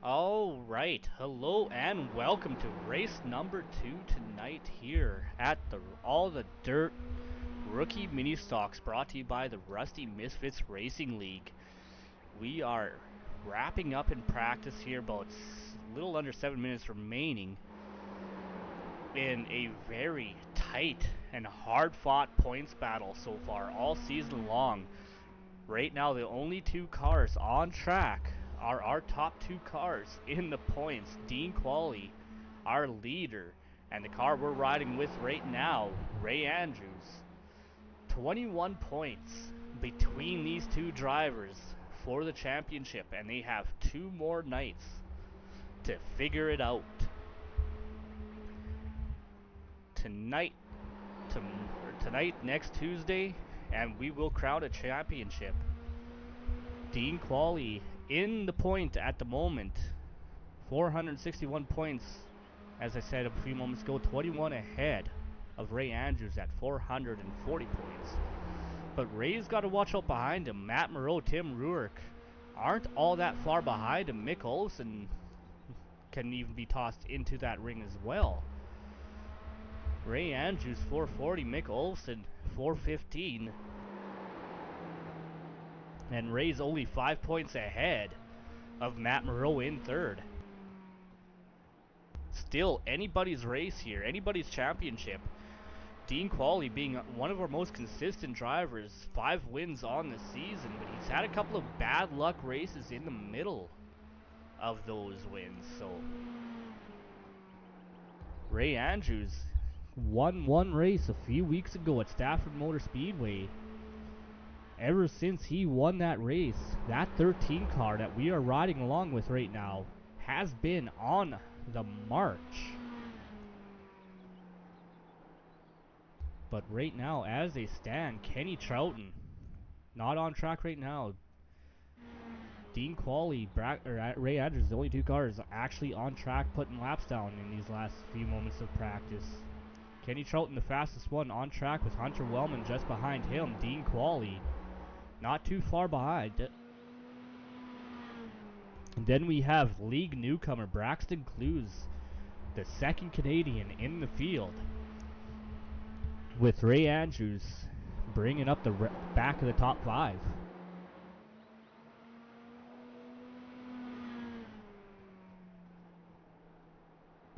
Alright, hello and welcome to race number 2 tonight here at the All the Dirt Rookie Mini Stocks, brought to you by the Rusty Misfits Racing League. We are wrapping up in practice here, about a little under 7 minutes remaining in a very tight and hard-fought points battle so far all season long. Right now, the only two cars on track are our top two cars in the points. Dean Quallie, our leader, and the car we're riding with right now, Ray Andrews. 21 points between these two drivers for the championship, and they have 2 more nights to figure it out. Tonight, next Tuesday, and we will crown a championship. Dean Quallie in the point at the moment, 461 points, as I said a few moments ago, 21 ahead of Ray Andrews at 440 points. But Ray's got to watch out behind him. Matt Moreau, Tim Ruark aren't all that far behind him. Mick Olsen can even be tossed into that ring as well. Ray Andrews 440, Mick Olsen 415. And Ray's only 5 points ahead of Matt Moreau in third. Still anybody's race here, anybody's championship. Dean Quallie being one of our most consistent drivers, 5 wins on the season, but he's had a couple of bad luck races in the middle of those wins. So Ray Andrews won one race a few weeks ago at Stafford Motor Speedway. Ever since he won that race, that 13 car that we are riding along with right now has been on the march. But right now, as they stand, Kenny Troughton not on track right now. Dean Quallie, Ray Andrews, the only 2 cars actually on track, putting laps down in these last few moments of practice. Kenny Troughton, the fastest one, on track with Hunter Wellman just behind him. Dean Quallie not too far behind. And then we have league newcomer Braxton Clues, the second Canadian in the field, with Ray Andrews bringing up the back of the top 5.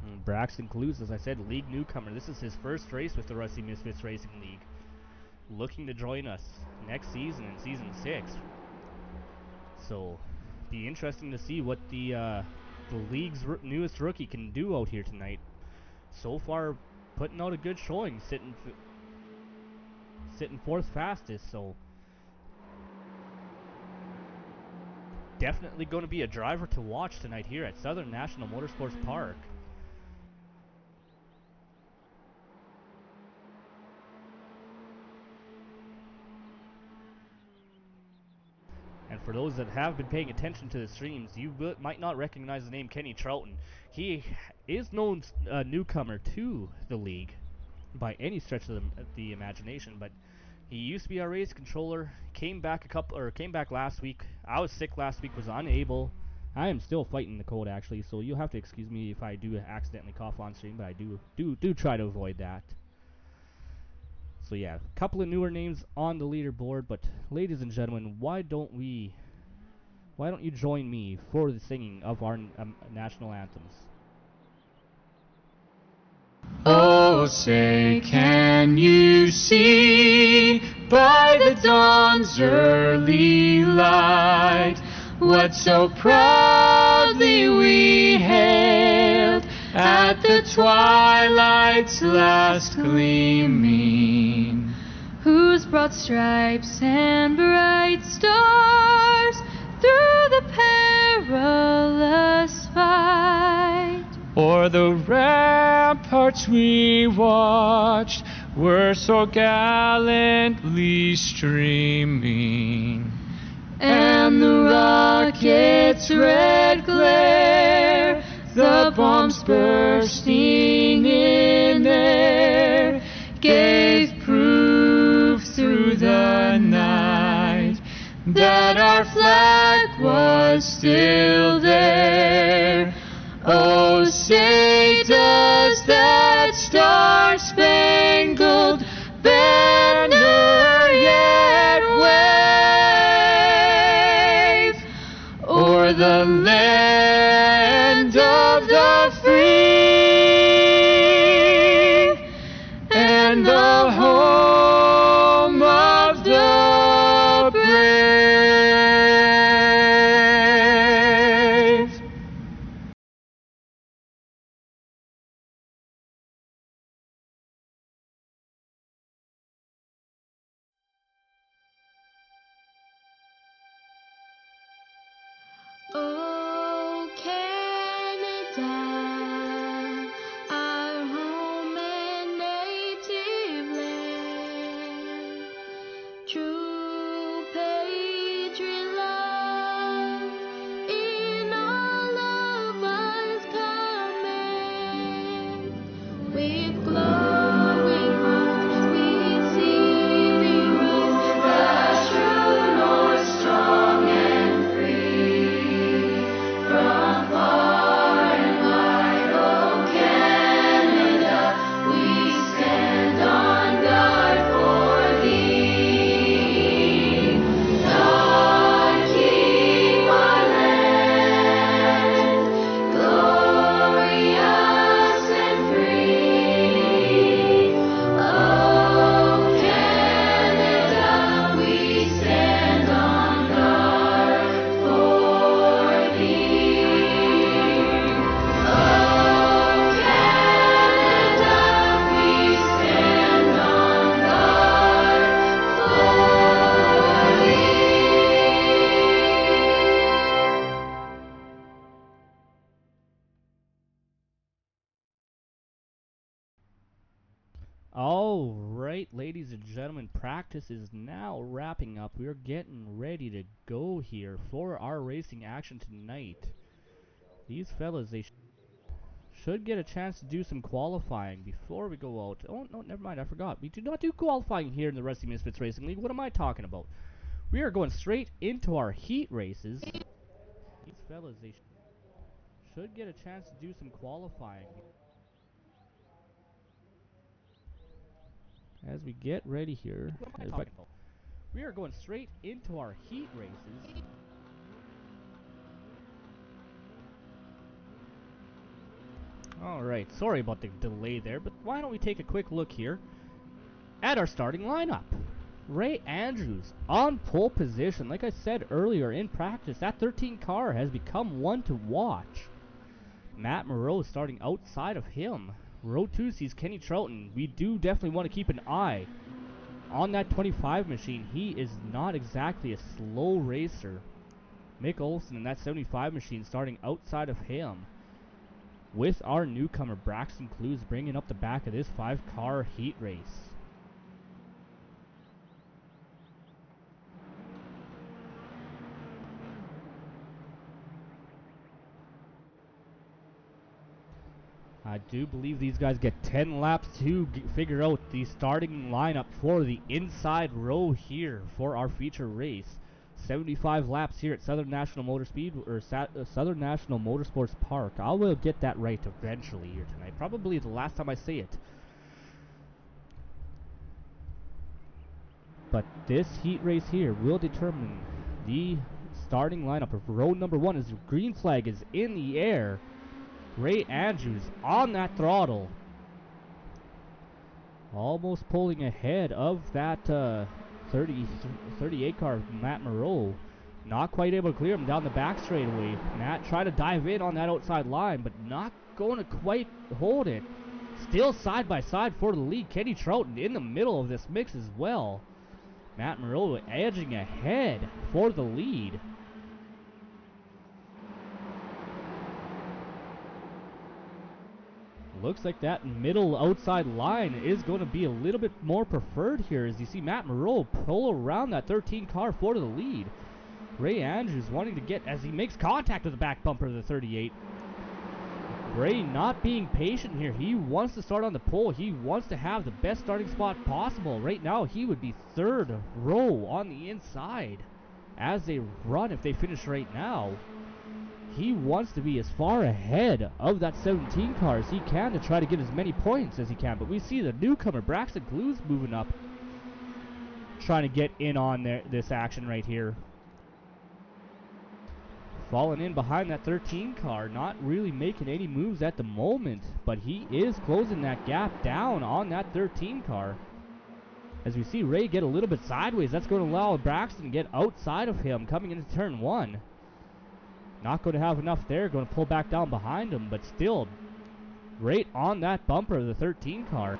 And Braxton Clues, as I said, league newcomer. This is his first race with the Rusty Misfits Racing League, looking to join us next season in season 6. So be interesting to see what the league's newest rookie can do out here tonight. So far, putting out a good showing, sitting 4th fastest. So definitely going to be a driver to watch tonight here at Southern National Motorsports Park. And for those that have been paying attention to the streams, you might not recognize the name Kenny Troughton. He is known a newcomer to the league by any stretch of the imagination, but he used to be our race controller. Came back last week. I was sick last week, was unable. I am still fighting the cold actually, so you'll have to excuse me if I do accidentally cough on stream, but I do try to avoid that. So yeah, a couple of newer names on the leaderboard, but ladies and gentlemen, why don't you join me for the singing of our national anthems? Oh, say, can you see by the dawn's early light what so proudly we hailed at the twilight's last gleaming, whose broad stripes and bright stars through the perilous fight o'er the ramparts we watched were so gallantly streaming, and the rocket's red glare, the bombs bursting in air, gave proof through the night that our flag was still there. Oh, say does that star-spangled banner yet wave o'er the land of the free and the home of the brave. Oh, Canada, our home and native land, true patriot love in all of us command. With glowing hearts we see thee rise, the true North strong and free. From far and wide, oh Canada, we stand on guard for thee. God keep our land glorious and free. Oh Canada, we stand on guard for thee. Oh Canada, we stand on guard for thee. All right, ladies and gentlemen, practice is now wrapping up. We're getting ready to go here for our racing action tonight. These fellas, they should get a chance to do some qualifying before we go out. Oh, no, never mind, I forgot. We do not do qualifying here in the Rusty Misfits Racing League. What am I talking about? We are going straight into our heat races. These fellas, they should get a chance to do some qualifying. As we get ready here, we are going straight into our heat races. Alright, sorry about the delay there, but why don't we take a quick look here at our starting lineup. Ray Andrews on pole position. Like I said earlier in practice, that 13 car has become one to watch. Matt Moreau starting outside of him. Row 2 sees Kenny Troughton. We do definitely want to keep an eye on that 25 machine. He is not exactly a slow racer. Mick Olson in that 75 machine starting outside of him. With our newcomer Braxton Clues bringing up the back of this 5-car heat race. I do believe these guys get 10 laps to figure out the starting lineup for the inside row here for our feature race. 75 laps here at Southern National Southern National Motorsports Park. I will get that right eventually here tonight. Probably the last time I say it. But this heat race here will determine the starting lineup of row number 1 as the green flag is in the air. Ray Andrews on that throttle. Almost pulling ahead of that 38 car Matt Moreau. Not quite able to clear him down the back straightaway. Matt trying to dive in on that outside line, but not going to quite hold it. Still side by side for the lead. Kenny Troughton in the middle of this mix as well. Matt Moreau edging ahead for the lead. Looks like that middle outside line is going to be a little bit more preferred here as you see Matt Moreau pull around that 13 car for the lead. Ray Andrews wanting to get as he makes contact with the back bumper of the 38. Ray not being patient here. He wants to start on the pole. He wants to have the best starting spot possible. Right now he would be third row on the inside. as they run, if they finish right now, he wants to be as far ahead of that 17 car as he can to try to get as many points as he can. But we see the newcomer, Braxton Glue's moving up, trying to get in on this action right here. Falling in behind that 13 car, not really making any moves at the moment, but he is closing that gap down on that 13 car. As we see Ray get a little bit sideways, that's going to allow Braxton to get outside of him coming into turn 1. Not going to have enough there, going to pull back down behind him, but still right on that bumper of the 13 car.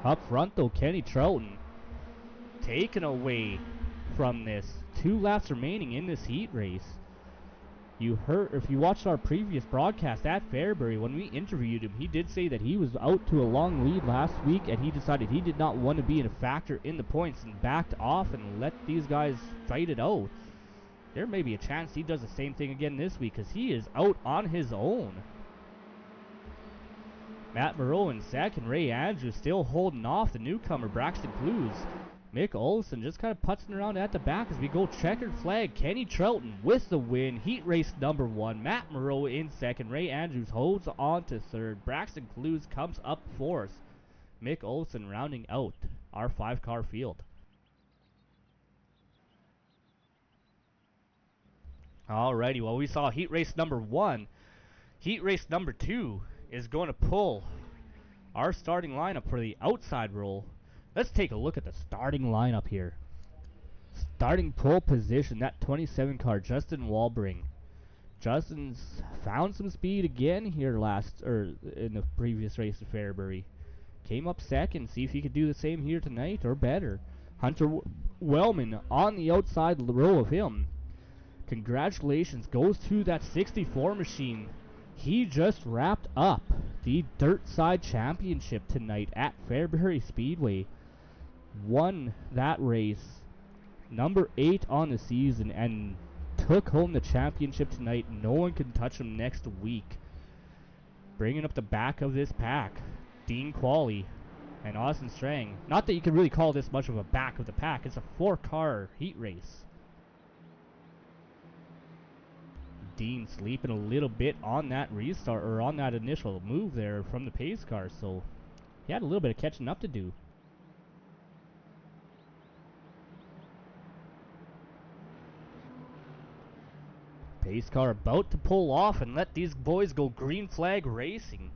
Up front though, Kenny Troughton taken away from this. 2 laps remaining in this heat race. You heard, if you watched our previous broadcast at Fairbury, when we interviewed him, he did say that he was out to a long lead last week and he decided he did not want to be a factor in the points and backed off and let these guys fight it out. There may be a chance he does the same thing again this week because he is out on his own. Matt Moreau in second, Ray Andrews still holding off the newcomer Braxton Clues. Mick Olson just kind of putzing around at the back as we go checkered flag. Kenny Troughton with the win. Heat race number 1. Matt Moreau in second. Ray Andrews holds on to third. Braxton Clues comes up fourth. Mick Olson rounding out our 5-car field. Alrighty, well, we saw heat race number 1. Heat race number 2 is going to pull our starting lineup for the outside roll. Let's take a look at the starting lineup here. Starting pole position, that 27 car, Justin Walbring. Justin's found some speed again here in the previous race of Fairbury. Came up second, see if he could do the same here tonight or better. Hunter Wellman on the outside row of him. Congratulations goes to that 64 machine. He just wrapped up the Dirt Side Championship tonight at Fairbury Speedway. Won that race, number 8 on the season, and took home the championship tonight. No one can touch him next week. Bringing up the back of this pack, Dean Quallie and Austin Strang. Not that you can really call this much of a back of the pack. It's a 4-car heat race. Dean sleeping a little bit on that restart, or on that initial move there from the pace car, so he had a little bit of catching up to do. Pace car about to pull off and let these boys go green flag racing.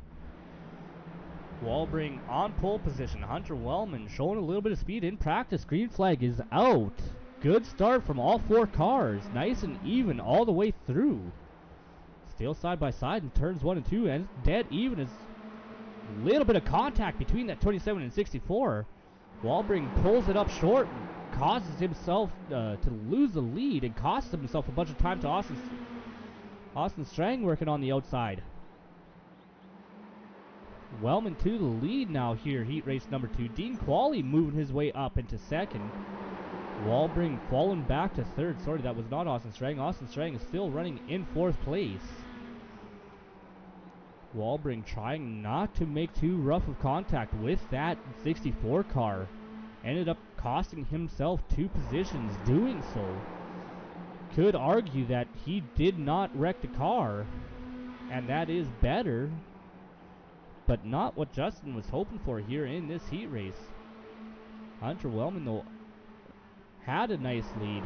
Walbring on pole position. Hunter Wellman showing a little bit of speed in practice. Green flag is out. Good start from all 4 cars. Nice and even all the way through. Still side by side in turns 1 and 2, and dead even is a little bit of contact between that 27 and 64. Walbring pulls it up short and causes himself to lose the lead and costs himself a bunch of time to Austin Strang working on the outside. Wellman to the lead now here, heat race number 2. Dean Quallie moving his way up into second. Walbring falling back to third. Sorry, that was not Austin Strang. Austin Strang is still running in 4th place. Walbring trying not to make too rough of contact with that 64 car. Ended up costing himself 2 positions doing so. Could argue that he did not wreck the car, and that is better, but not what Justin was hoping for here in this heat race. Hunter Wellman, though, had a nice lead.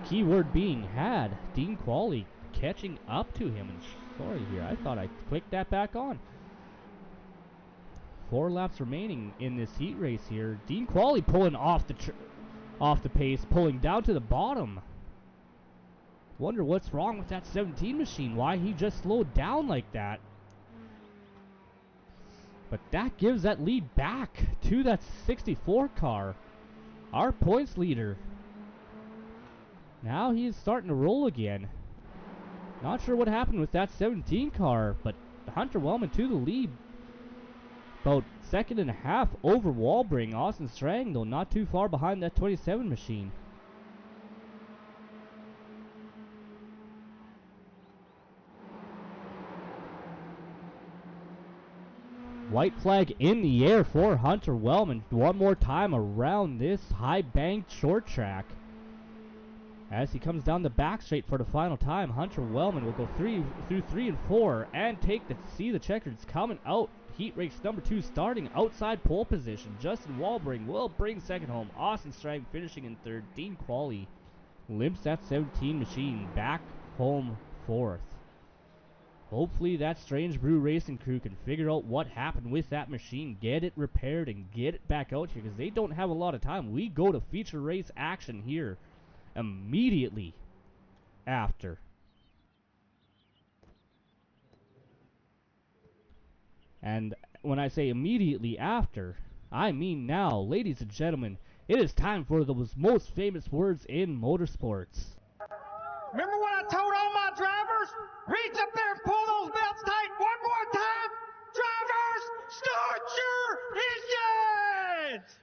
Keyword being had. Dean Quallie catching up to him. And sorry here, I thought I clicked that back on. 4 laps remaining in this heat race here. Dean Quallie pulling off the pace, pulling down to the bottom. Wonder what's wrong with that 17 machine, why he just slowed down like that. But that gives that lead back to that 64 car. Our points leader. Now he's starting to roll again. Not sure what happened with that 17 car, but Hunter Wellman to the lead. About 2.5 seconds over Walbring. Austin Strang, though, not too far behind that 27 machine. White flag in the air for Hunter Wellman. One more time around this high banked short track. As he comes down the back straight for the final time, Hunter Wellman will go through 3 and 4 and see the checkers coming out. Heat race number 2 starting outside pole position. Justin Walbring will bring second home. Austin Strang finishing in third. Dean Quallie limps that 17 machine back home fourth. Hopefully that Strange Brew Racing crew can figure out what happened with that machine, get it repaired, and get it back out here, because they don't have a lot of time. We go to feature race action here immediately after. And when I say immediately after, I mean now. Ladies and gentlemen, it is time for those most famous words in motorsports. Remember what I told all my drivers? Reach up there and pull those belts tight one more time. Drivers, start your engines!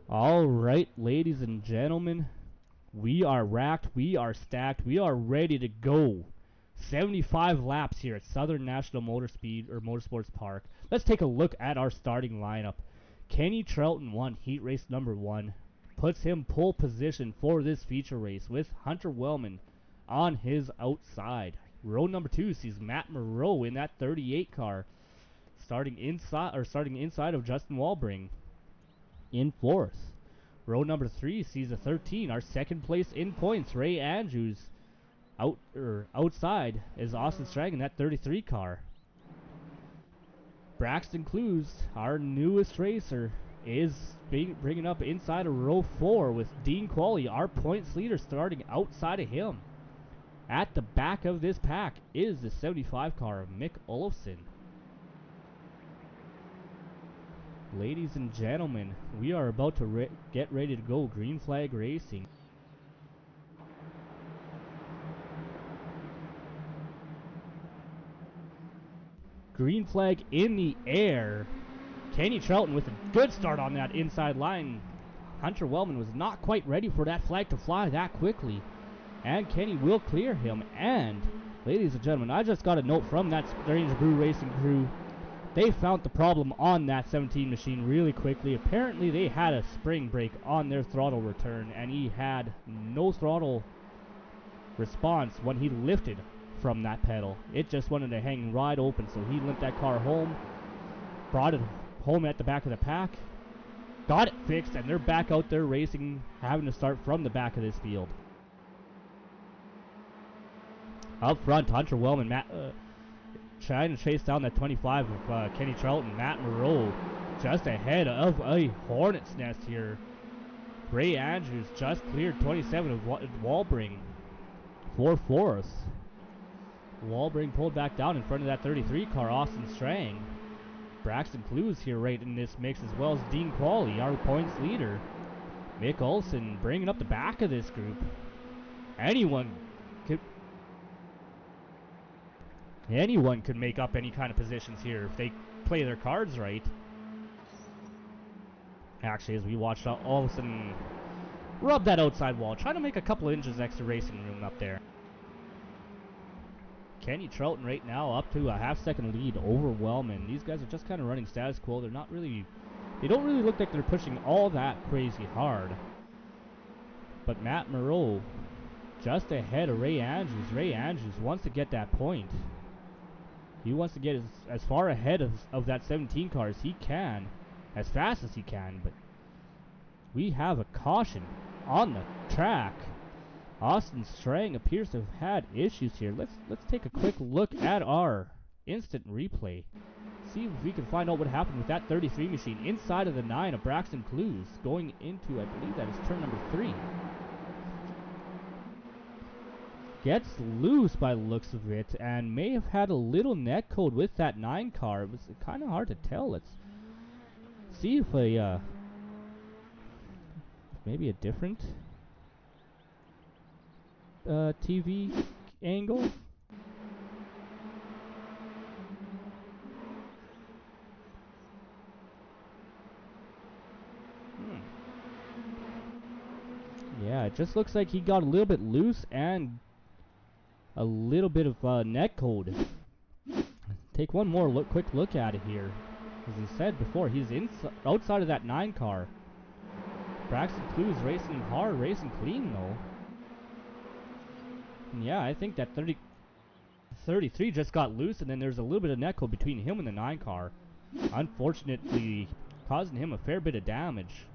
Alright, ladies and gentlemen, we are racked, we are stacked, we are ready to go. 75 laps here at Southern National Motorsports Park. Let's take a look at our starting lineup. Kenny Troughton won heat race number 1. Puts him pole position for this feature race with Hunter Wellman on his outside. Row number 2 sees Matt Moreau in that 38 car, starting inside of Justin Walbring in 4th. Row number 3 sees a 13, our second place in points, Ray Andrews. Outside is Austin Strang in that 33 car. Braxton Clues, our newest racer, is bringing up inside of row 4 with Dean Quallie, our points leader, starting outside of him. At the back of this pack is the 75 car of Mick Olofsson. Ladies and gentlemen, we are about to get ready to go. Green flag racing. Green flag in the air. Kenny Troughton with a good start on that inside line. Hunter Wellman was not quite ready for that flag to fly that quickly. And Kenny will clear him. And, ladies and gentlemen, I just got a note from that Strange Brew Racing crew. They found the problem on that 17 machine really quickly. Apparently they had a spring break on their throttle return, and he had no throttle response when he lifted from that pedal. It just wanted to hang wide open, so he limped that car home, brought it home at the back of the pack, got it fixed, and they're back out there racing, having to start from the back of this field. Up front, Hunter Wellman, trying to chase down that 25 of Kenny Troughton. Matt Moreau just ahead of a hornet's nest here. Ray Andrews just cleared 27 of Walbring for 4th. Walbring pulled back down in front of that 33 car, Austin Strang. Braxton Clues here right in this mix, as well as Dean Quallie, our points leader. Mick Olson bringing up the back of this group. Anyone could make up any kind of positions here if they play their cards right. Actually, as we watched all of a sudden rub that outside wall, trying to make a couple inches extra racing room up there. Kenny Troughton right now up to a half-second lead over Wellman. These guys are just kind of running status quo. They don't really look like they're pushing all that crazy hard. But Matt Moreau just ahead of Ray Andrews. Ray Andrews wants to get that point. He wants to get as far ahead of that 17 car as he can, as fast as he can. But we have a caution on the track. Austin Strang appears to have had issues here. Let's take a quick look at our instant replay. See if we can find out what happened with that 33 machine inside of the 9 of Braxton Clues, going into, I believe that is turn number 3. Gets loose by the looks of it, and may have had a little net code with that 9 car. It was kind of hard to tell. Let's see if maybe a different TV angle. Yeah, it just looks like he got a little bit loose and a little bit of net code. take one more quick look at it here. As he said before, he's outside of that 9 car. Braxton Clues racing hard, racing clean though. And yeah, I think that 33 just got loose, and then there's a little bit of neck between him and the 9 car. Unfortunately, causing him a fair bit of damage.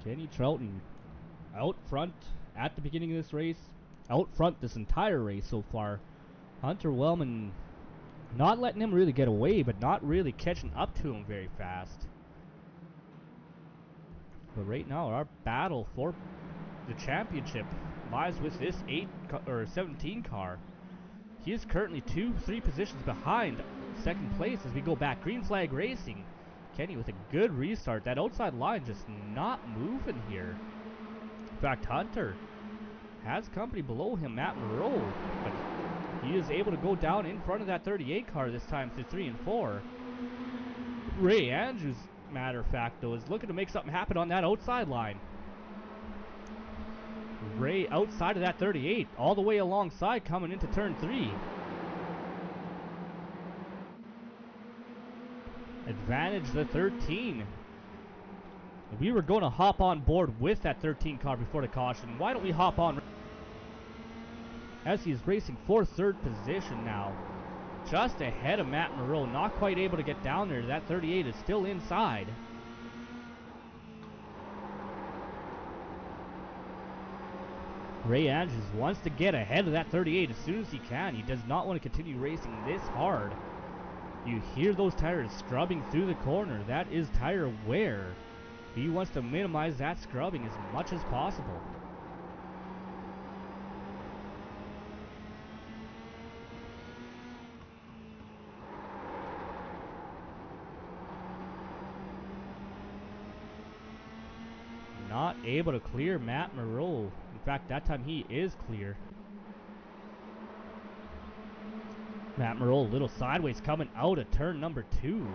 Kenny Troughton out front at the beginning of this race, out front this entire race so far. Hunter Wellman not letting him really get away, but not really catching up to him very fast. But right now, our battle for the championship lies with this 17 car. He is currently 2-3 positions behind second place as we go back. Green flag racing. Kenny with a good restart. That outside line just not moving here. In fact, Hunter has company below him, Matt Moreau, but he is able to go down in front of that 38 car this time through 3 and 4. Ray Andrews, matter of fact, though, is looking to make something happen on that outside line. Ray outside of that 38, all the way alongside coming into turn 3. Advantage the 13. We were going to hop on board with that 13 car before the caution. Why don't we hop on as he's racing for third position now. Just ahead of Matt Moreau. Not quite able to get down there. That 38 is still inside. Ray Andrews wants to get ahead of that 38 as soon as he can. He does not want to continue racing this hard. You hear those tires scrubbing through the corner. That is tire wear. He wants to minimize that scrubbing as much as possible. Not able to clear Matt Moreau. In fact, that time he is clear. Matt Moreau a little sideways coming out of turn number 2.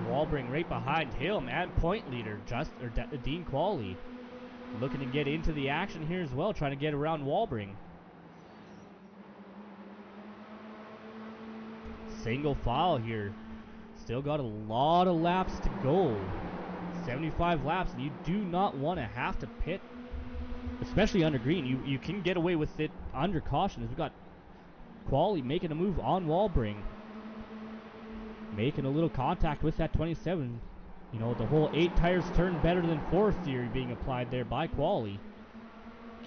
Walbring right behind him, and point leader Dean Quallie looking to get into the action here as well, trying to get around Walbring. Single file here. Still got a lot of laps to go. 75 laps, and you do not want to have to pit, especially under green. You can get away with it under caution, as we got Quallie making a move on Walbring, making a little contact with that 27. You know, the whole 8 tires turn better than 4 theory being applied there by Quallie.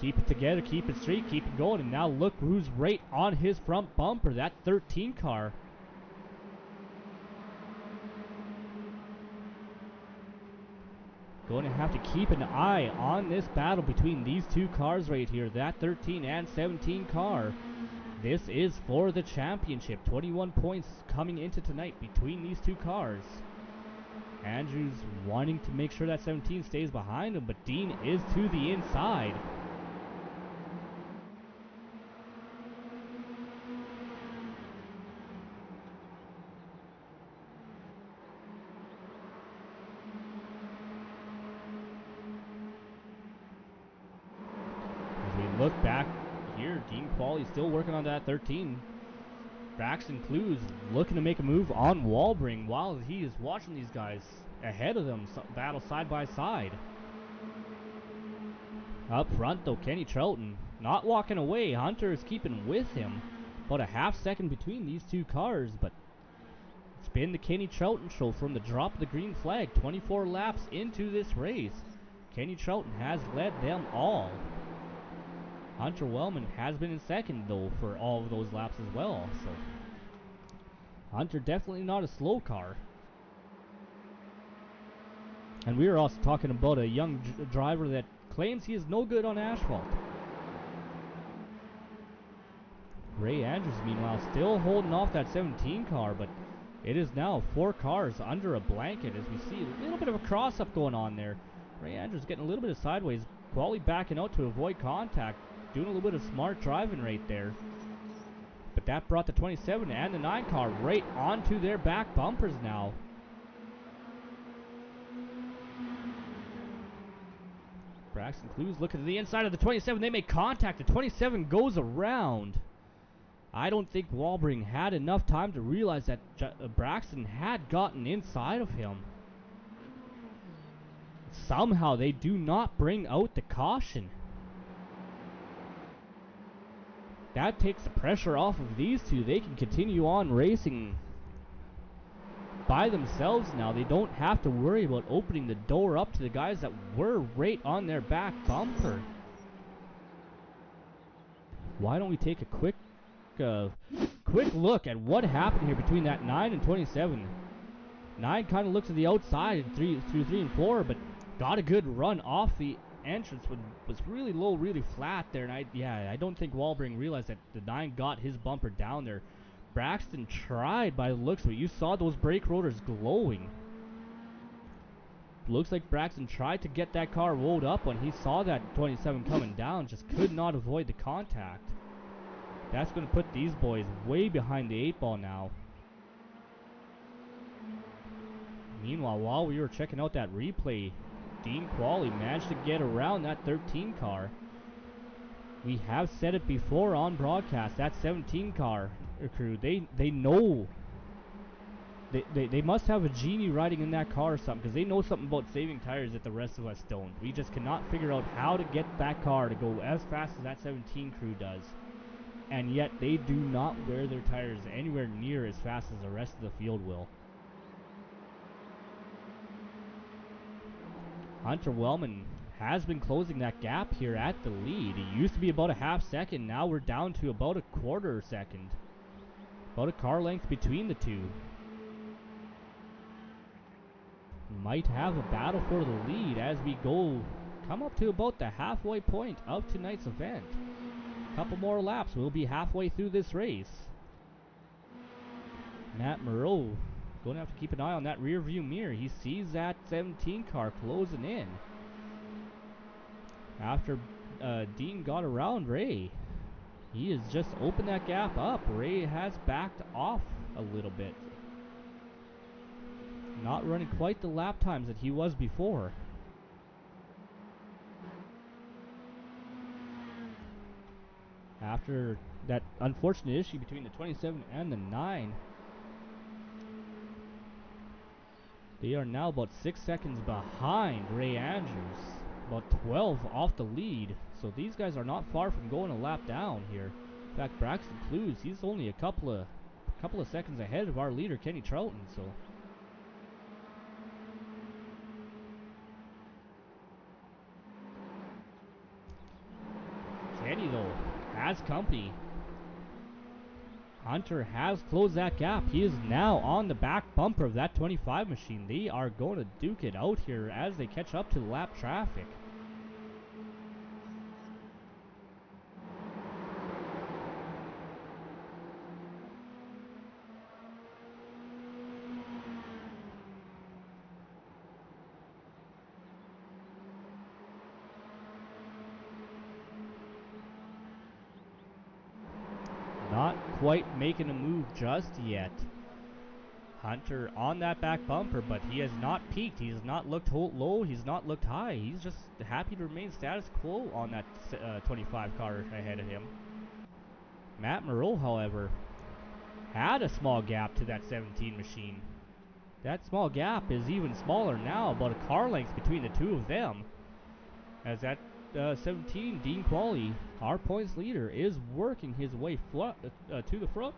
Keep it together, keep it straight, keep it going, and now look who's right on his front bumper, that 13 car. Going to have to keep an eye on this battle between these 2 cars right here, that 13 and 17 car. This is for the championship. 21 points coming into tonight between these 2 cars. Andrews wanting to make sure that 17 stays behind him, but Dean is to the inside. As we look back here, Dean Quallie still working on that 13. Braxton Clues looking to make a move on Walbring while he is watching these guys ahead of them battle side by side. Up front though, Kenny Troughton not walking away. Hunter is keeping with him. About a half second between these 2 cars, but it's been the Kenny Troughton show from the drop of the green flag. 24 laps into this race. Kenny Troughton has led them all. Hunter Wellman has been in second, though, for all of those laps as well. So Hunter definitely not a slow car. And we are also talking about a young driver that claims he is no good on asphalt. Ray Andrews, meanwhile, still holding off that 17 car, but it is now 4 cars under a blanket as we see a little bit of a cross-up going on there. Ray Andrews getting a little bit of sideways. Quallie backing out to avoid contact. Doing a little bit of smart driving right there. But that brought the 27 and the 9 car right onto their back bumpers now. Braxton Clues looking to the inside of the 27. They make contact. The 27 goes around. I don't think Walbring had enough time to realize that Braxton had gotten inside of him. Somehow they do not bring out the caution. That takes the pressure off of these two. They can continue on racing by themselves now. They don't have to worry about opening the door up to the guys that were right on their back bumper. Why don't we take a quick look at what happened here between that 9 and 27. 9 kind of looked to the outside through 3 and 4, but got a good run off the entrance. Was really low, really flat there, and I don't think Walbring realized that the 9 got his bumper down there. Braxton tried by the looks of it. You saw those brake rotors glowing. Looks like Braxton tried to get that car rolled up when he saw that 27 coming down, just could not avoid the contact. That's going to put these boys way behind the 8 ball now. Meanwhile, while we were checking out that replay, Dean Quallie managed to get around that 13 car. We have said it before on broadcast, that 17 car crew, they know. They must have a genie riding in that car or something, because they know something about saving tires that the rest of us don't. We just cannot figure out how to get that car to go as fast as that 17 crew does. And yet they do not wear their tires anywhere near as fast as the rest of the field will. Hunter Wellman has been closing that gap here at the lead. It used to be about a half second. Now we're down to about a quarter second. About a car length between the two. Might have a battle for the lead as we come up to about the halfway point of tonight's event. Couple more laps, we'll be halfway through this race. Matt Moreau going to have to keep an eye on that rear view mirror. He sees that 17 car closing in. After Dean got around Ray, he has just opened that gap up. Ray has backed off a little bit. Not running quite the lap times that he was before. After that unfortunate issue between the 27 and the 9, they are now about 6 seconds behind Ray Andrews, about 12 off the lead. So these guys are not far from going a lap down here. In fact, Braxton Clues, he's only a couple of seconds ahead of our leader, Kenny Troughton. So Kenny though has company. Hunter has closed that gap. He is now on the back bumper of that 25 machine. They are going to duke it out here as they catch up to the lap traffic. Not quite making a move just yet. Hunter on that back bumper, but he has not peaked. He has not looked low. He's not looked high. He's just happy to remain status quo on that 25 car ahead of him. Matt Moreau, however, had a small gap to that 17 machine. That small gap is even smaller now, about a car length between the two of them. As that 17, Dean Quallie, our points leader, is working his way to the front.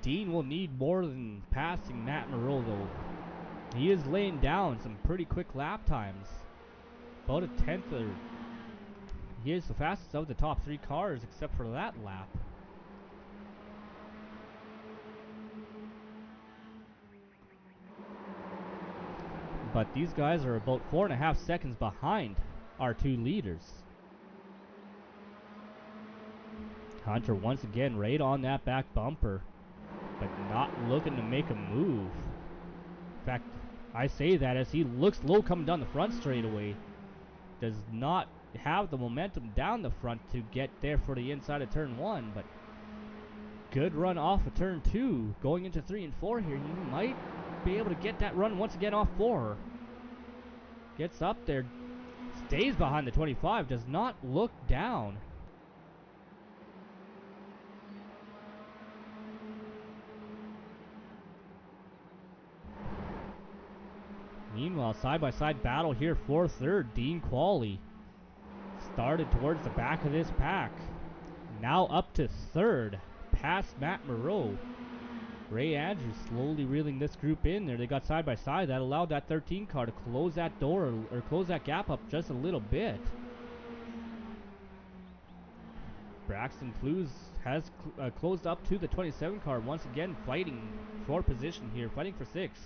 Dean will need more than passing Matt Moreau though. He is laying down some pretty quick lap times. About a tenth he is the fastest of the top 3 cars except for that lap. But these guys are about 4.5 seconds behind our 2 leaders. Hunter once again right on that back bumper, but not looking to make a move. In fact, I say that as he looks low coming down the front straightaway. Does not have the momentum down the front to get there for the inside of turn 1, but good run off of turn 2. Going into 3 and 4 here, he might be able to get that run once again off 4. Gets up there, stays behind the 25, does not look down. Meanwhile, side-by-side battle here for third. Dean Quallie started towards the back of this pack. Now up to third, past Matt Moreau. Ray Andrews slowly reeling this group in there. They got side-by-side. That allowed that 13 car to close that door, or close that gap up just a little bit. Braxton Clues has closed up to the 27 car, once again fighting for position here, fighting for 6.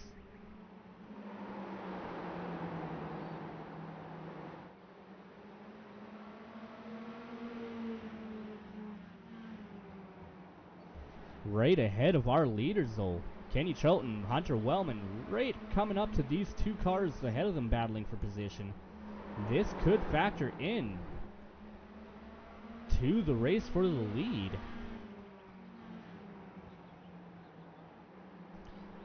Right ahead of our leaders though, Kenny Troughton, Hunter Wellman, right coming up to these 2 cars ahead of them battling for position. This could factor in to the race for the lead.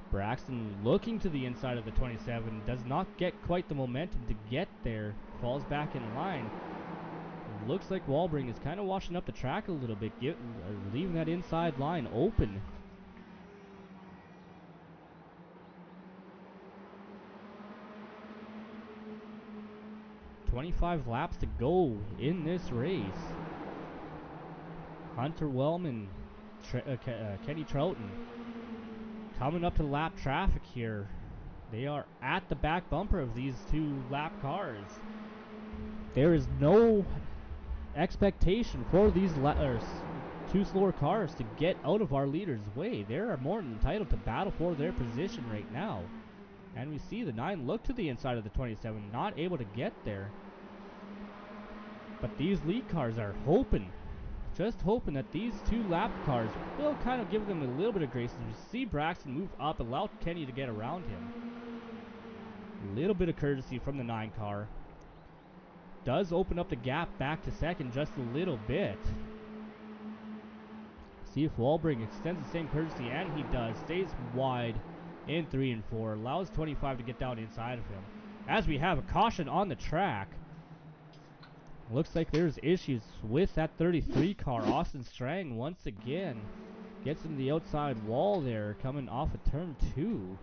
Braxton looking to the inside of the 27, does not get quite the momentum to get there, falls back in line. Looks like Walbring is kind of washing up the track a little bit, leaving that inside line open. "25 laps to go in this race." Hunter Wellman, Kenny Troughton coming up to lap traffic here. They are at the back bumper of these 2 lap cars. There is no expectation for these 2 slower cars to get out of our leaders' way. They are more than entitled to battle for their position right now. And we see the 9 look to the inside of the 27, not able to get there. But these lead cars are hoping, just hoping that these 2 lap cars will kind of give them a little bit of grace. As we see Braxton move up, allow Kenny to get around him. A little bit of courtesy from the 9 car. Does open up the gap back to second just a little bit. See if Walbring extends the same courtesy, and he does. Stays wide in 3 and 4. Allows 25 to get down inside of him. As we have a caution on the track. Looks like there's issues with that 33 car. Austin Strang once again gets into the outside wall there, coming off of turn 2.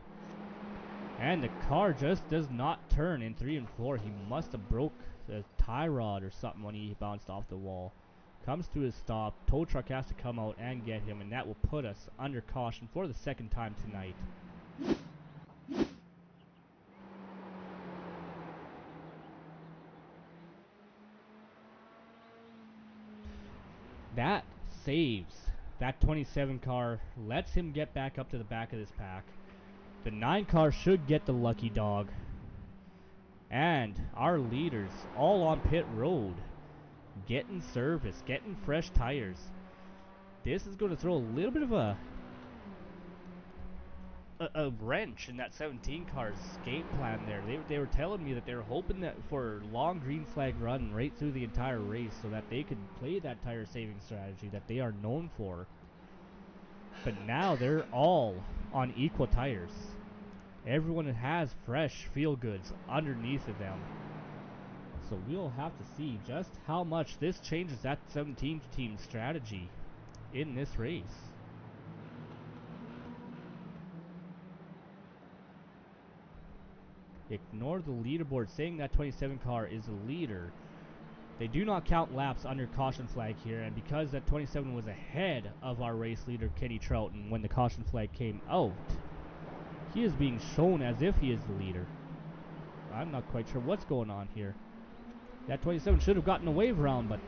And the car just does not turn in 3 and 4. He must have broke a tie rod or something when he bounced off the wall. Comes to his stop. Tow truck has to come out and get him, and that will put us under caution for the 2nd time tonight. That saves that 27 car, lets him get back up to the back of this pack. The 9 car should get the lucky dog. And our leaders all on pit road, getting service, getting fresh tires. This is going to throw a little bit of a wrench in that 17 car's escape plan there. They were telling me that they were hoping that for long green flag run right through the entire race so that they could play that tire saving strategy that they are known for. But now they're all on equal tires. Everyone has fresh feel goods underneath of them. So we'll have to see just how much this changes that 17 team strategy in this race. Ignore the leaderboard saying that 27 car is a leader. They do not count laps under caution flag here, and because that 27 was ahead of our race leader Kenny Troughton when the caution flag came out, he is being shown as if he is the leader. I'm not quite sure what's going on here. That 27 should have gotten a wave round, but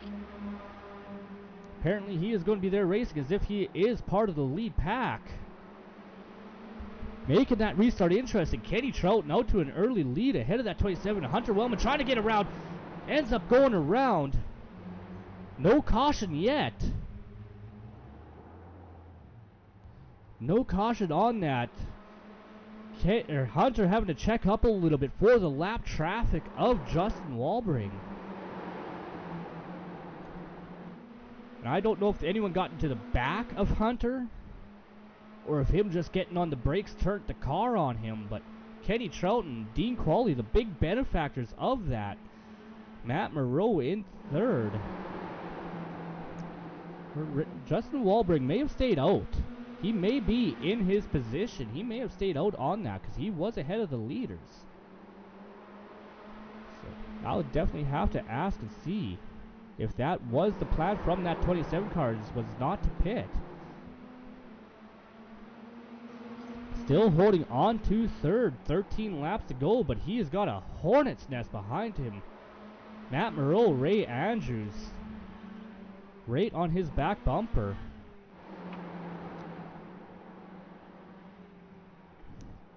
apparently he is going to be there racing as if he is part of the lead pack. Making that restart interesting. Kenny Troughton out to an early lead ahead of that 27. Hunter Wellman trying to get around. Ends up going around. No caution yet. No caution on that. Hunter having to check up a little bit for the lap traffic of Justin Walbring. And I don't know if anyone got into the back of Hunter or if him just getting on the brakes turned the car on him, but Kenny Troughton, Dean Quallie, the big benefactors of that. Matt Moreau in third. Justin Walbring may have stayed out. He may be in his position. He may have stayed out on that because he was ahead of the leaders. So I would definitely have to ask and see if that was the plan from that 27 car, was not to pit. Still holding on to third, 13 laps to go, but he has got a hornet's nest behind him. Matt Moreau, Ray Andrews, right on his back bumper.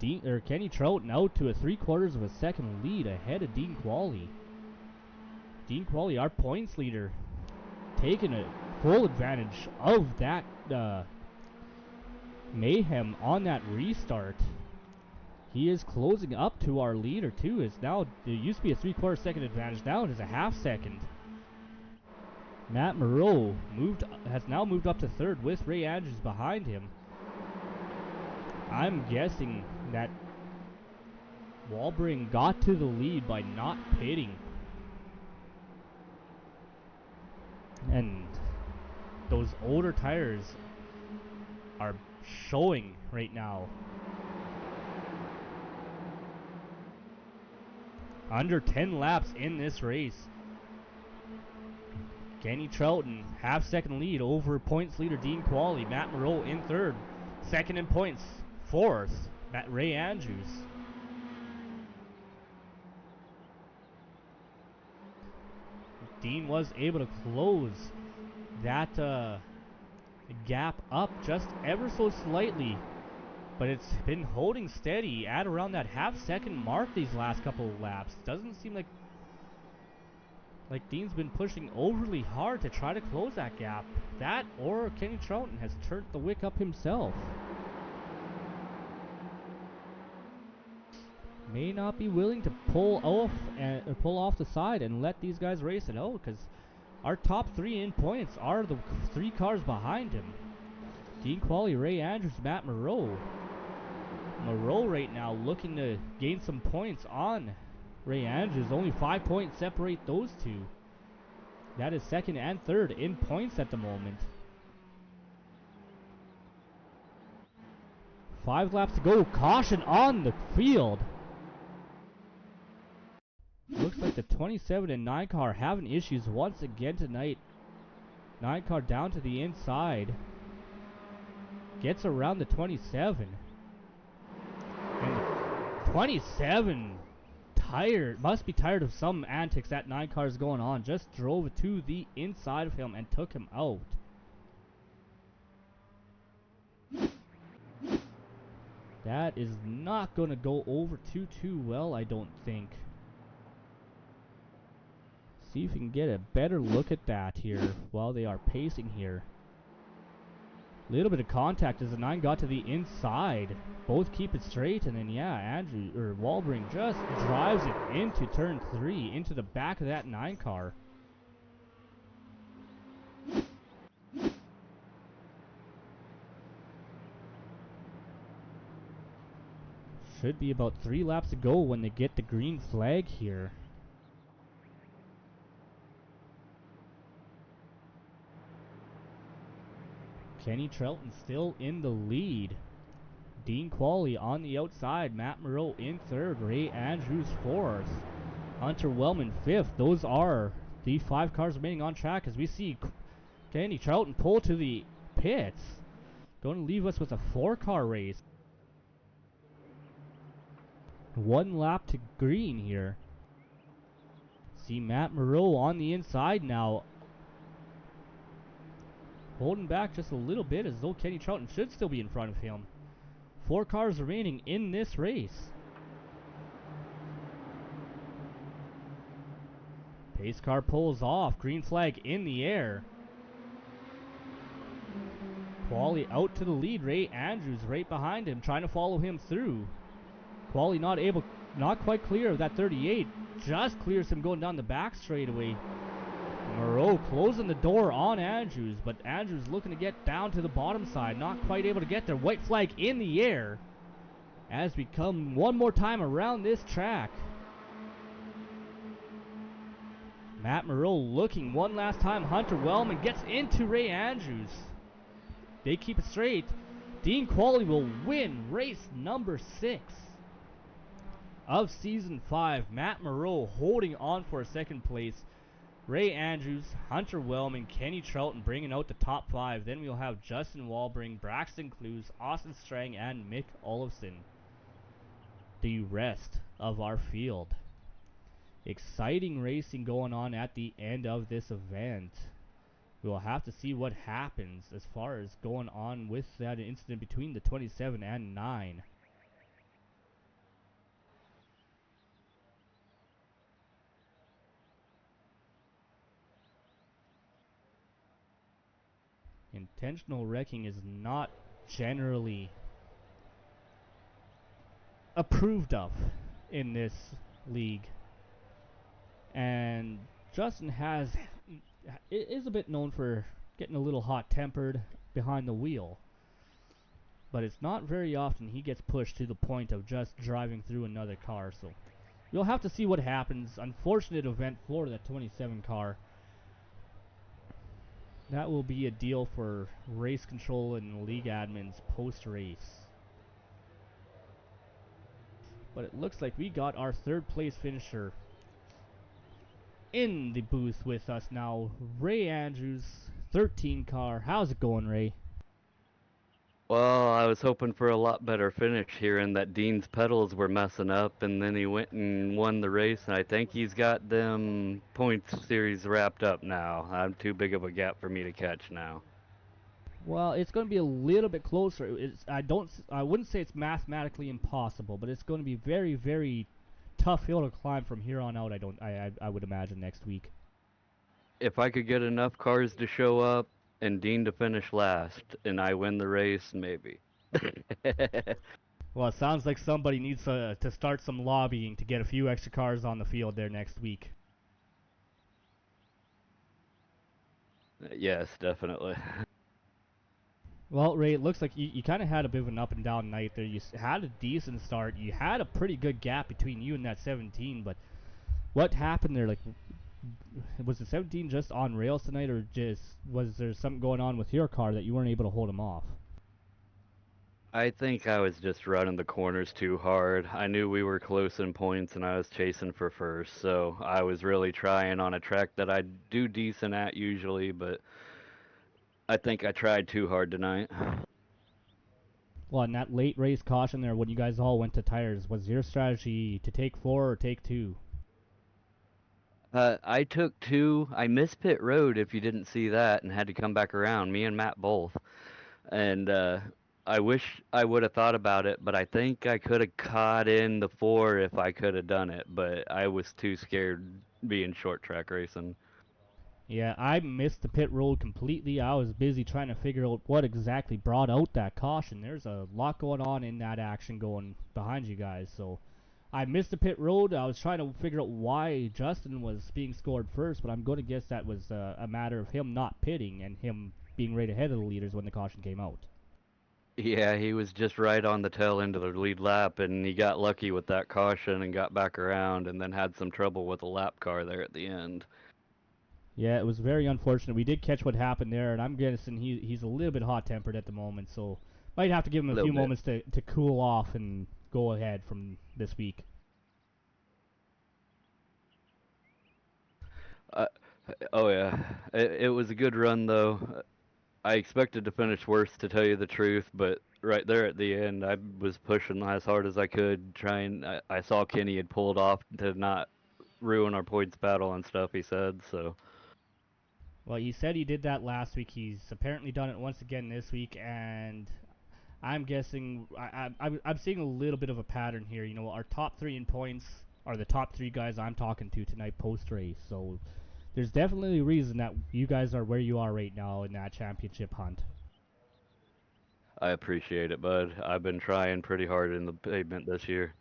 Kenny Troughton out to a 3/4 of a second lead ahead of Dean Quallie. Dean Quallie, our points leader, taking a full advantage of that mayhem on that restart. He is closing up to our leader too. It's now, there used to be a 3/4 second advantage, now it is a half second. Matt Moreau has now moved up to third with Ray Andrews behind him. I'm guessing that Walbring got to the lead by not pitting. And those older tires are showing right now. Under 10 laps in this race. Kenny Troughton, half-second lead over points leader Dean Quallie. Matt Moreau in third. Second in points, fourth, Ray Andrews. Dean was able to close that gap up just ever so slightly, but it's been holding steady at around that half-second mark these last couple of laps. Doesn't seem like Dean's been pushing overly hard to try to close that gap. That or Kenny Troughton has turned the wick up himself. May not be willing to pull off the side and let these guys race it out, because our top three in points are the three cars behind him. Dean Quallie, Ray Andrews, Matt Moreau. Moreau right now looking to gain some points on Ray Andrews. Only 5 points separate those two. That is second and third in points at the moment. 5 laps to go. Caution on the field. Looks like the 27 and 9 car having issues once again tonight. 9 car down to the inside. Gets around the 27. And the 27 must be tired of some antics that 9 car is going on. Just drove it to the inside of him and took him out. That is not going to go over too well, I don't think. See if we can get a better look at that here while they are pacing here. Little bit of contact as the 9 got to the inside. Both keep it straight, and then Walbring just drives it into turn 3, into the back of that 9 car. Should be about 3 laps to go when they get the green flag here. Kenny Troughton still in the lead. Dean Quallie on the outside. Matt Moreau in third. Ray Andrews fourth. Hunter Wellman fifth. Those are the 5 cars remaining on track as we see Kenny Troughton pull to the pits. Going to leave us with a 4-car race. 1 lap to green here. See Matt Moreau on the inside now. Holding back just a little bit as though Kenny Troughton should still be in front of him. 4 cars remaining in this race. Pace car pulls off. Green flag in the air. Quallie out to the lead. Ray Andrews right behind him, trying to follow him through. Quallie not quite clear of that 38. Just clears him going down the back straightaway. Moreau closing the door on Andrews, but Andrews looking to get down to the bottom side. Not quite able to get there. White flag in the air as we come one more time around this track. Matt Moreau looking one last time. Hunter Wellman gets into Ray Andrews. They keep it straight. Dean Quallie will win race number 6 of Season 5. Matt Moreau holding on for a second place. Ray Andrews, Hunter Wellman, Kenny Troughton bringing out the top 5. Then we'll have Justin Walbring, Braxton Clues, Austin Strang, and Mick Olofsson. The rest of our field. Exciting racing going on at the end of this event. We'll have to see what happens as far as going on with that incident between the 27 and 9. Intentional wrecking is not generally approved of in this league. And Justin is a bit known for getting a little hot-tempered behind the wheel. But it's not very often he gets pushed to the point of just driving through another car. So we'll have to see what happens. Unfortunate event for that 27 car. That will be a deal for race control and league admins post-race. But it looks like we got our third place finisher in the booth with us now. Ray Andrews, 13 car. How's it going, Ray? Well, I was hoping for a lot better finish here, and that Dean's pedals were messing up, and then he went and won the race, and I think he's got them points series wrapped up now. I'm too big of a gap for me to catch now. Well, it's going to be a little bit closer. I wouldn't say it's mathematically impossible, but it's going to be very, very tough hill to climb from here on out. I would imagine next week. If I could get enough cars to show up and Dean to finish last, and I win the race, maybe. Well, it sounds like somebody needs to start some lobbying to get a few extra cars on the field there next week. Yes, definitely. Well, Ray, it looks like you kind of had a bit of an up and down night there. You had a decent start. You had a pretty good gap between you and that 17, but what happened there? Like, was the 17 just on rails tonight, or was there something going on with your car that you weren't able to hold him off? I think I was just running the corners too hard. I knew we were close in points and I was chasing for first, so I was really trying on a track that I do decent at usually, but I think I tried too hard tonight. Well, in that late race caution there, when you guys all went to tires, was your strategy to take 4 or take 2? I took 2. I missed pit road if you didn't see that and had to come back around, me and Matt both. And I wish I would have thought about it, but I think I could have caught in the 4 if I could have done it, but I was too scared being short track racing. Yeah, I missed the pit road completely. I was busy trying to figure out what exactly brought out that caution. There's a lot going on in that action going behind you guys, so I missed the pit road. I was trying to figure out why Justin was being scored first, but I'm going to guess that was a matter of him not pitting and him being right ahead of the leaders when the caution came out. Yeah, he was just right on the tail end of the lead lap, and he got lucky with that caution and got back around and then had some trouble with the lap car there at the end. Yeah, it was very unfortunate. We did catch what happened there, and I'm guessing he's a little bit hot-tempered at the moment, so might have to give him a few moments to cool off and go ahead from this week. Uh, oh yeah, it was a good run though. I expected to finish worse, to tell you the truth, but right there at the end, I was pushing as hard as I could, trying. I saw Kenny had pulled off to not ruin our points battle and stuff, he said, so. Well, he said he did that last week. He's apparently done it once again this week, and I'm guessing I'm seeing a little bit of a pattern here. You know, our top 3 in points are the top 3 guys I'm talking to tonight post-race, so there's definitely a reason that you guys are where you are right now in that championship hunt. I appreciate it, bud. I've been trying pretty hard in the pavement this year.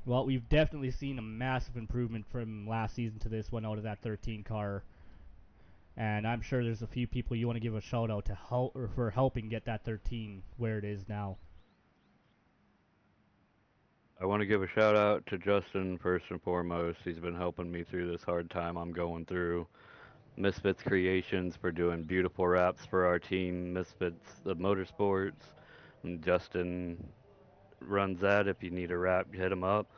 Well, we've definitely seen a massive improvement from last season to this one out of that 13 car. And I'm sure there's a few people you want to give a shout out to help or for helping get that 13 where it is now. I want to give a shout out to Justin first and foremost. He's been helping me through this hard time I'm going through. Misfits Creations for doing beautiful wraps for our team, Misfits the Motorsports. And Justin runs that. If you need a wrap, hit him up.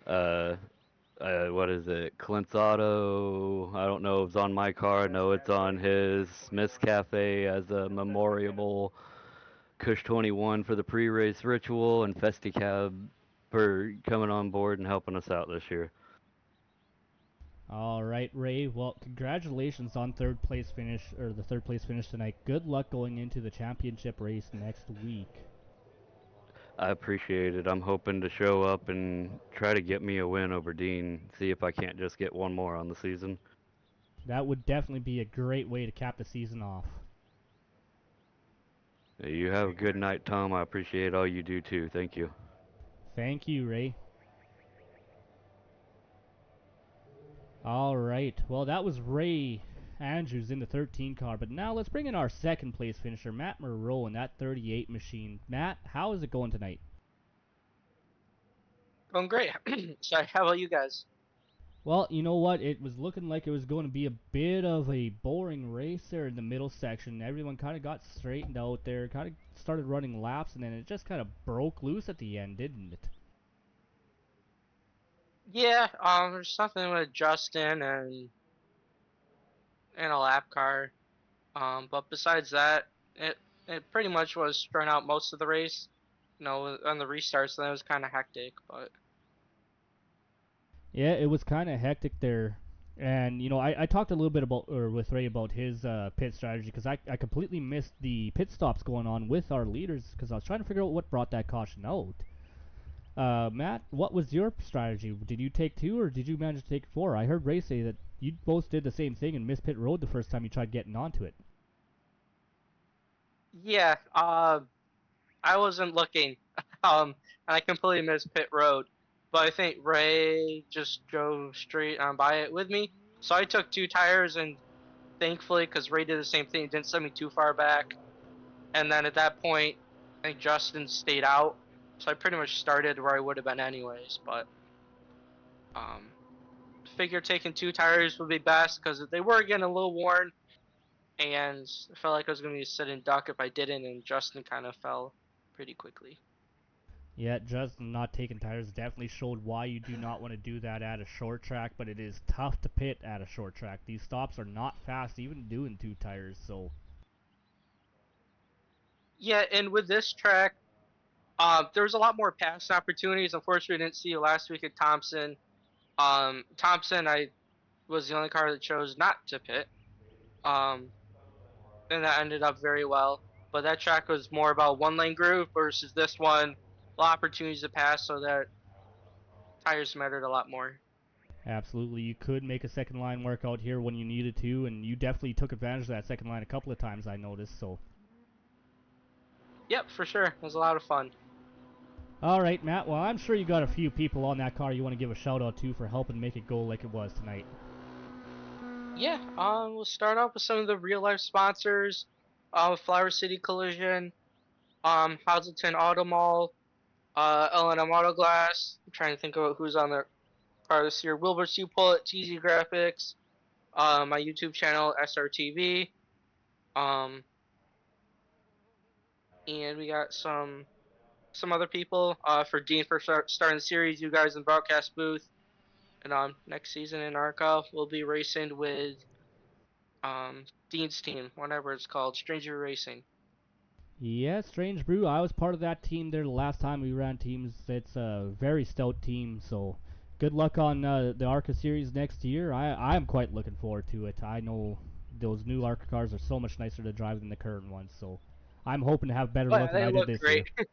Uh, what is it? Clint's Auto. I don't know if it's on my car. No, it's on his. Miss Cafe as a memorial. Kush 21 for the pre-race ritual, and Festicab for coming on board and helping us out this year. All right, Ray. Well, congratulations on the third place finish tonight. Good luck going into the championship race next week. I appreciate it. I'm hoping to show up and try to get me a win over Dean. See if I can't just get one more on the season. That would definitely be a great way to cap the season off. You have a good night, Tom. I appreciate all you do too. Thank you. Thank you, Ray. All right. Well, that was Ray Andrews in the 13 car, but now let's bring in our second place finisher, Matt Moreau, in that 38 machine. Matt, how is it going tonight? Going great. Sorry, how about you guys? Well, you know what? It was looking like it was going to be a bit of a boring race there in the middle section. Everyone kind of got straightened out there, kind of started running laps, and then it just kind of broke loose at the end, didn't it? Yeah, there's something with Justin and a lap car. But besides that, it pretty much was strung out most of the race. You know, on the restarts, then it was kind of hectic, but Yeah, it was kind of hectic there. And, I talked a little bit with Ray about his pit strategy because I completely missed the pit stops going on with our leaders because I was trying to figure out what brought that caution out. Matt, what was your strategy? Did you take 2 or did you manage to take 4? I heard Ray say that you both did the same thing and missed pit road the first time you tried getting onto it. yeah, I wasn't looking. And I completely missed pit road. But I think Ray just drove straight on by it with me. So I took 2 tires, and thankfully, because Ray did the same thing, he didn't send me too far back. And then at that point, I think Justin stayed out. So I pretty much started where I would have been anyways. But um, figured taking 2 tires would be best because they were getting a little worn. And I felt like I was going to be a sitting duck if I didn't. And Justin kind of fell pretty quickly. Yeah, Justin not taking tires definitely showed why you do not want to do that at a short track, but it is tough to pit at a short track. These stops are not fast, even doing 2 tires, so Yeah, and with this track, there was a lot more pass opportunities. Unfortunately, we didn't see it last week at Thompson. Thompson, I was the only car that chose not to pit. Um, and that ended up very well. But that track was more about one lane groove versus this one, a lot of opportunities to pass, so that tires mattered a lot more. absolutely you could make a second line work out here when you needed to, and you definitely took advantage of that second line a couple of times, I noticed, so. Yep, for sure. It was a lot of fun. Alright, Matt, well, I'm sure you got a few people on that car you want to give a shout out to for helping make it go like it was tonight. Yeah, we'll start off with some of the real life sponsors. Flower City Collision, Hazleton Auto Mall, L&M Auto Glass. I'm trying to think about who's on the car this year. Wilbur Sue Pullet, TZ Graphics, my YouTube channel, SRTV. Um, and we got some other people for Dean for starting the series. You guys in broadcast booth, and next season in ARCA we'll be racing with Dean's team, whatever it's called, Stranger Racing. Yeah, Strange Brew, I was part of that team there the last time we ran teams. It's a very stout team, so good luck on the ARCA series next year. I'm quite looking forward to it. I know those new ARCA cars are so much nicer to drive than the current ones, so I'm hoping to have better luck than They I did look this great. year.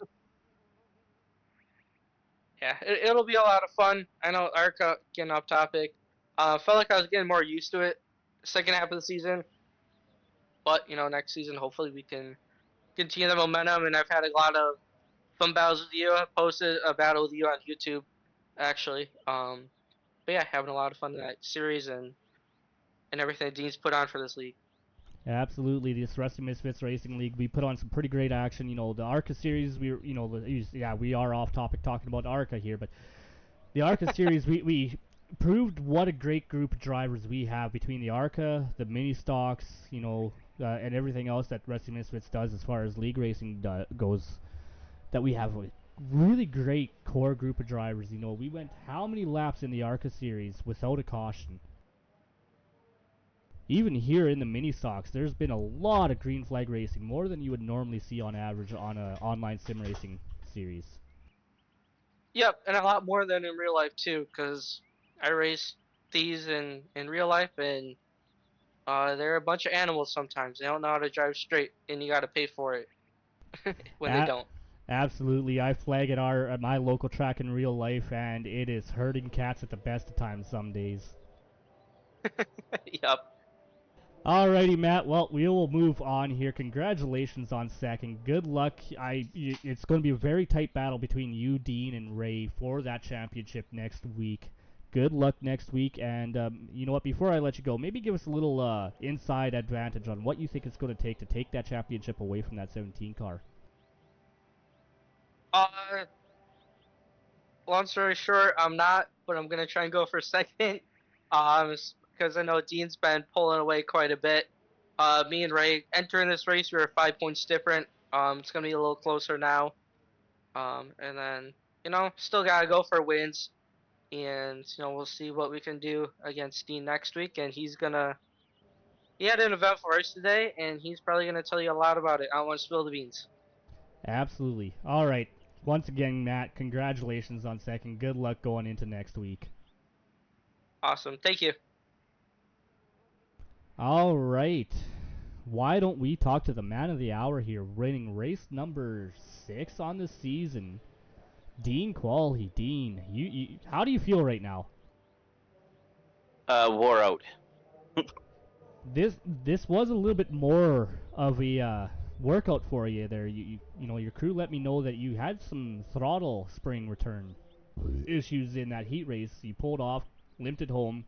Yeah, it'll be a lot of fun. I know ARCA getting off topic. Felt like I was getting more used to it second half of the season, but next season hopefully we can continue the momentum. And I've had a lot of fun battles with you. I posted a battle with you on YouTube, actually. But yeah, having a lot of fun in that series, and and everything Dean's put on for this league. Absolutely, this Rusty Misfits Racing League, we put on some pretty great action. The ARCA series, we are off topic talking about ARCA here, but the ARCA series, we proved what a great group of drivers we have between the ARCA, the mini stocks, and everything else that Rusty Misfits does as far as league racing goes. That we have a really great core group of drivers. We went how many laps in the ARCA series without a caution? Even here in the mini stocks, there's been a lot of green flag racing, more than you would normally see on average on an online sim racing series. Yep, and a lot more than in real life too, because I race these in real life, and they're a bunch of animals sometimes. They don't know how to drive straight, and you got to pay for it when they don't. Absolutely, I flag at my local track in real life, and it is herding cats at the best of times some days. Yep. Alrighty, Matt. Well, we will move on here. Congratulations on second. Good luck. It's going to be a very tight battle between you, Dean, and Ray for that championship next week. Good luck next week. And you know what? Before I let you go, maybe give us a little inside advantage on what you think it's going to take that championship away from that 17 car. Long story short, I'm not, but I'm gonna try and go for second. Because I know Dean's been pulling away quite a bit. Me and Ray entering this race, we were 5 points different. It's gonna be a little closer now. And then still gotta go for wins, and we'll see what we can do against Dean next week. And he had an eventful race today, and he's probably gonna tell you a lot about it. I don't want to spill the beans. Absolutely. All right. Once again, Matt, congratulations on second. Good luck going into next week. Awesome. Thank you. All right. Why don't we talk to the man of the hour here, winning race number 6 on the season, Dean Quallie. Dean, you how do you feel right now? Wore out. This was a little bit more of a workout for you there. Your crew let me know that you had some throttle spring return issues in that heat race. You pulled off, limped it home,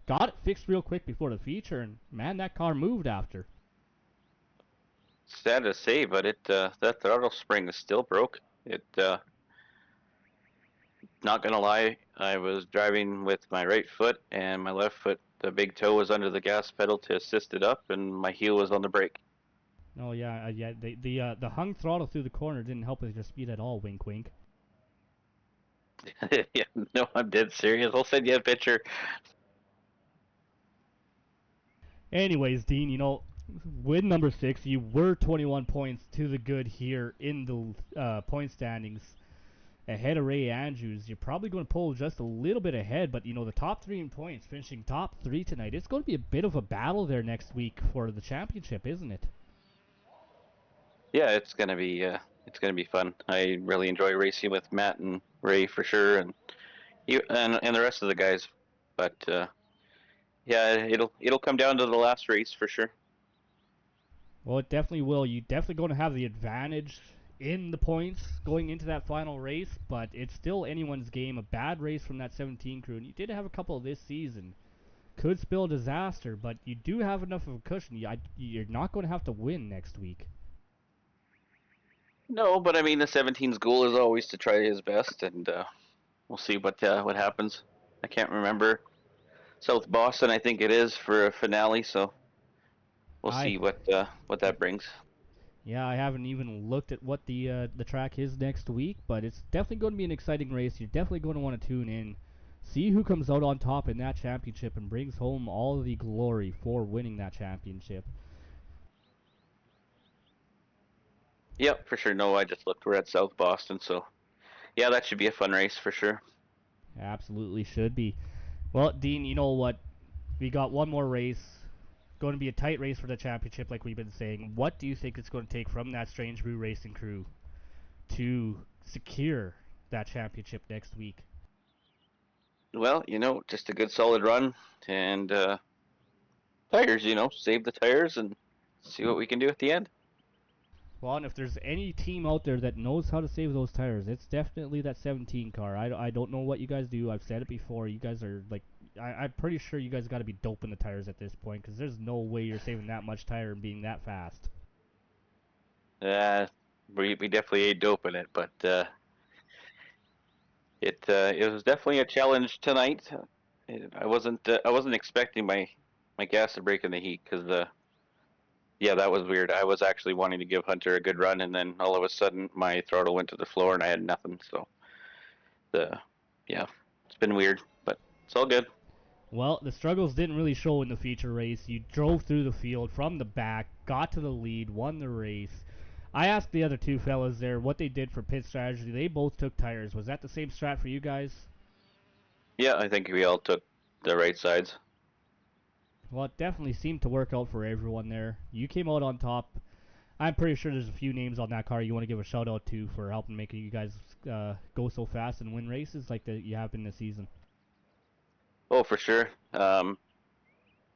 got it fixed real quick before the feature, and man, that car moved after. Sad to say, but that throttle spring is still broke. Not gonna lie, I was driving with my right foot and my left foot. The big toe was under the gas pedal to assist it up, and my heel was on the brake. Oh yeah. The hung throttle through the corner didn't help with your speed at all. Wink, wink. Yeah, no, I'm dead serious. I'll send you a picture. Anyways, Dean, win number 6, you were 21 points to the good here in the point standings, ahead of Ray Andrews. You're probably going to pull just a little bit ahead, but the top 3 in points, finishing top 3 tonight. It's going to be a bit of a battle there next week for the championship, isn't it? Yeah, it's gonna be fun. I really enjoy racing with Matt and Ray for sure, and you and the rest of the guys. But yeah, it'll come down to the last race for sure. Well, it definitely will. You're definitely going to have the advantage in the points going into that final race, but it's still anyone's game. A bad race from that 17 crew, and you did have a couple this season. Could spill a disaster, but you do have enough of a cushion. You're not going to have to win next week. No, but I mean the 17's goal is always to try his best, and we'll see what happens. I can't remember. South Boston, I think it is for a finale, so we'll see what that brings. Yeah, I haven't even looked at what the track is next week, but it's definitely going to be an exciting race. You're definitely going to want to tune in, see who comes out on top in that championship and brings home all the glory for winning that championship. Yep, for sure. No, I just looked. We're at South Boston, so yeah, that should be a fun race for sure. Absolutely should be. Well, Dean, you know what? We got one more race. Going to be a tight race for the championship, like we've been saying. What do you think it's going to take from that Strange Brew Racing crew to secure that championship next week? Well, just a good solid run and tires. Save the tires and see what we can do at the end. Well, and if there's any team out there that knows how to save those tires, it's definitely that 17 car. I don't know what you guys do. I've said it before. You guys are like I'm pretty sure you guys got to be doping the tires at this point, because there's no way you're saving that much tire and being that fast. We definitely ate dope in it, but it was definitely a challenge tonight. I wasn't expecting my gas to break in the heat because yeah, that was weird. I was actually wanting to give Hunter a good run, and then all of a sudden my throttle went to the floor and I had nothing. So the yeah, it's been weird, but it's all good. Well, the struggles didn't really show in the feature race. You drove through the field from the back, got to the lead, won the race. I asked the other two fellas there what they did for pit strategy. They both took tires. Was that the same strat for you guys? Yeah, I think we all took the right sides. Well, it definitely seemed to work out for everyone there. You came out on top. I'm pretty sure there's a few names on that car you want to give a shout out to for helping make you guys go so fast and win races like that you have been this season. Oh, for sure.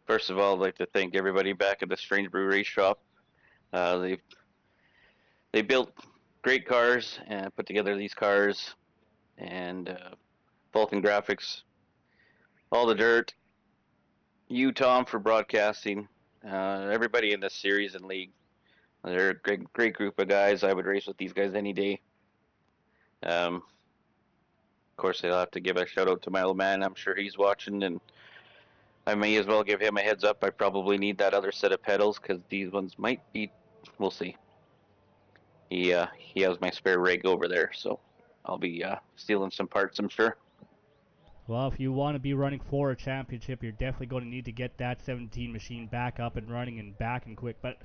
First of all, I'd like to thank everybody back at the Strange Brew Race Shop. Uh, they they built great cars and put together these cars, and Vulcan Graphics, all the dirt. You, Tom, for broadcasting. Everybody in this series and league. They're a great group of guys. I would race with these guys any day. Of course, I'll have to give a shout out to my old man. I'm sure he's watching, and I may as well give him a heads up. I probably need that other set of pedals because these ones might be. We'll see. He has my spare rig over there, so I'll be stealing some parts, I'm sure. Well, if you want to be running for a championship, you're definitely going to need to get that 17 machine back up and running and back and quick. But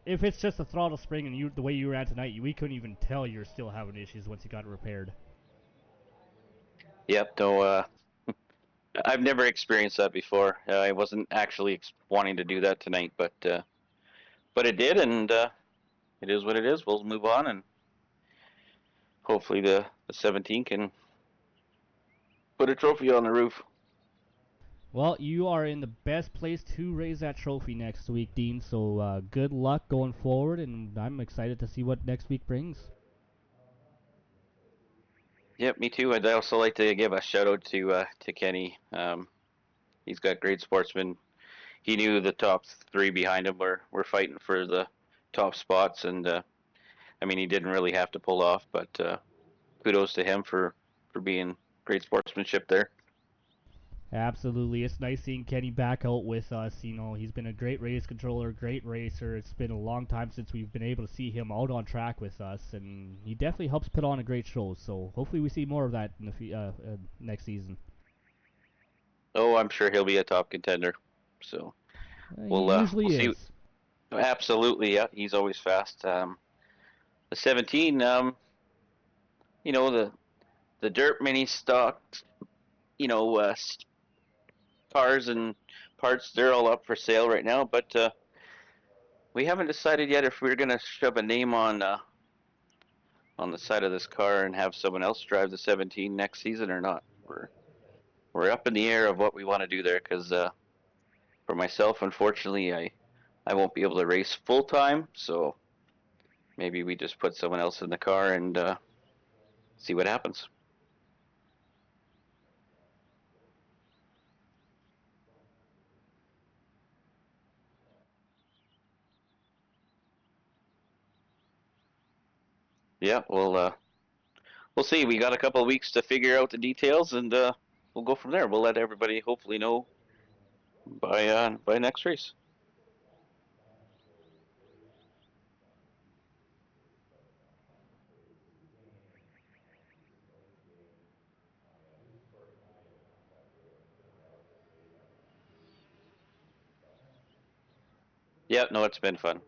if it's just a throttle spring and the way you ran tonight, we couldn't even tell you're still having issues once you got it repaired. Yep. No. I've never experienced that before. I wasn't actually wanting to do that tonight, but it did, and it is what it is. We'll move on, and hopefully the 17 can put a trophy on the roof. Well, you are in the best place to raise that trophy next week, Dean. So good luck going forward, and I'm excited to see what next week brings. Yep, me too. I'd also like to give a shout out to Kenny. He's got great sportsmen. He knew the top three behind him were fighting for the top spots, and I mean he didn't really have to pull off, but kudos to him for being great sportsmanship there. Absolutely. It's nice seeing Kenny back out with us. You know, he's been a great race controller, great racer. It's been a long time since we've been able to see him out on track with us, and he definitely helps put on a great show. So hopefully we see more of that in the next season. Oh, I'm sure he'll be a top contender. So He usually we'll see. is. Absolutely, yeah. He's always fast. The 17, you know, the dirt mini stock, you know, cars and parts, they're all up for sale right now. But we haven't decided yet if we're gonna shove a name on the side of this car and have someone else drive the 17 next season or not. We're up in the air of what we want to do there because for myself, unfortunately, I won't be able to race full time, so maybe we just put someone else in the car and see what happens. Yeah, we'll see. We got a couple of weeks to figure out the details, and we'll go from there. We'll let everybody hopefully know by next race. Yeah, no, it's been fun.